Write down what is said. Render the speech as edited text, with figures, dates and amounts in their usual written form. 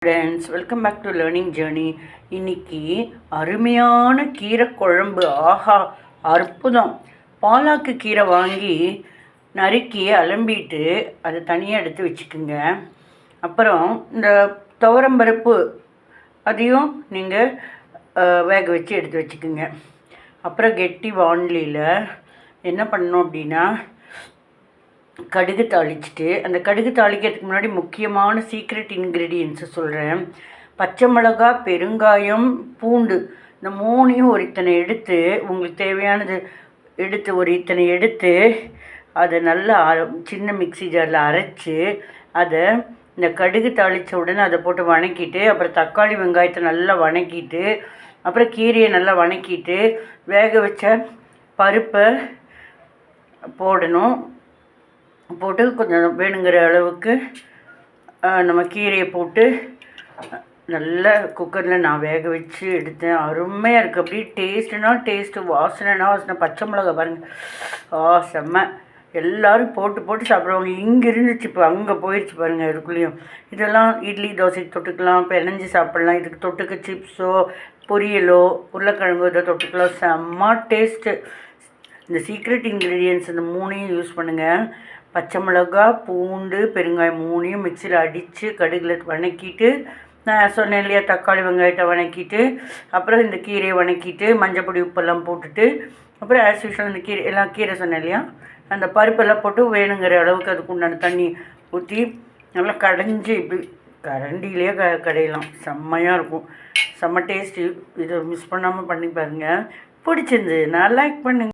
Friends, welcome back to learning journey. இன்னைக்கு அருமையான கீரை குழம்பு. ஆஹா, அற்புதம்! பாலாக்கு கீரை வாங்கி நறுக்கி அலம்பிட்டு அதை தனியாக எடுத்து வச்சுக்கோங்க. அப்புறம் இந்த துவரம்பருப்பு அதையும் நீங்கள் வேக வச்சு எடுத்து வச்சுக்கோங்க. அப்புறம் கெட்டி வானிலையில் என்ன பண்ணணும் அப்படின்னா, கடுகு தாளிச்சிட்டு, அந்த கடுகு தாளிக்கிறதுக்கு முன்னாடி முக்கியமான சீக்ரெட் இன்க்ரீடியன்ஸை சொல்கிறேன். பச்சை மிளகா, பெருங்காயம், பூண்டு, இந்த மூணையும் ஒரு இத்தனை எடுத்து, உங்களுக்கு தேவையானது எடுத்து ஒரு இத்தனை எடுத்து அதை நல்லா சின்ன மிக்ஸி ஜாரில் அரைச்சி அதை இந்த கடுகு தாளித்த உடனே அதை போட்டு வணக்கிட்டு, அப்புறம் தக்காளி வெங்காயத்தை நல்லா வணக்கிட்டு, அப்புறம் கீரையை நல்லா வணக்கிட்டு, வேக வச்ச பருப்பை போடணும். போட்டு கொஞ்சம் வேணுங்கிற அளவுக்கு நம்ம கீரையை போட்டு நல்லா குக்கரில் நான் வேக வச்சு எடுத்தேன். அருமையாக இருக்குது. அப்படியே டேஸ்ட்டு, வாசனைனா வாசனை. பச்சை மிளகா பாருங்கள், செம்ம. எல்லோரும் போட்டு சாப்பிடுவாங்க. இங்கே இருந்துச்சு, இப்போ அங்கே போயிடுச்சு பாருங்கள். இதுக்குள்ளேயும் இதெல்லாம் இட்லி தோசைக்கு தொட்டுக்கலாம், பிணைஞ்சி சாப்பிட்லாம். இதுக்கு தொட்டுக்க சிப்ஸோ பொரியலோ உருளைக்கிழங்கோ இதை தொட்டுக்கலாம். செம்ம டேஸ்ட்டு. இந்த சீக்ரெட் இன்க்ரீடியன்ஸ் இந்த மூணையும் யூஸ் பண்ணுங்கள். பச்சை மிளகா, பூண்டு, பெருங்காயம் மூணையும் மிக்சியில் அடித்து கடுகில் வணக்கிட்டு, நான் சொன்னேன் இல்லையா, தக்காளி வெங்காயத்தை வணக்கிட்டு, அப்புறம் இந்த கீரையை வணக்கிட்டு, மஞ்சப்பொடி உப்பெல்லாம் போட்டுட்டு, அப்புறம் ஆஸ் யூஷுவல் இந்த கீரை சொன்னேன் இல்லையா, அந்த பருப்பெல்லாம் போட்டு வேணுங்கிற அளவுக்கு அதுக்கு உண்டான தண்ணி ஊற்றி நல்லா கடைஞ்சி இப்படி கரண்டிலேயே கடையலாம். செம்மையாக இருக்கும். செம்ம டேஸ்ட்டு. இதை மிஸ் பண்ணாமல் பண்ணி பாருங்கள். பிடிச்சிருந்து நான் லைக் பண்ணுங்கள்.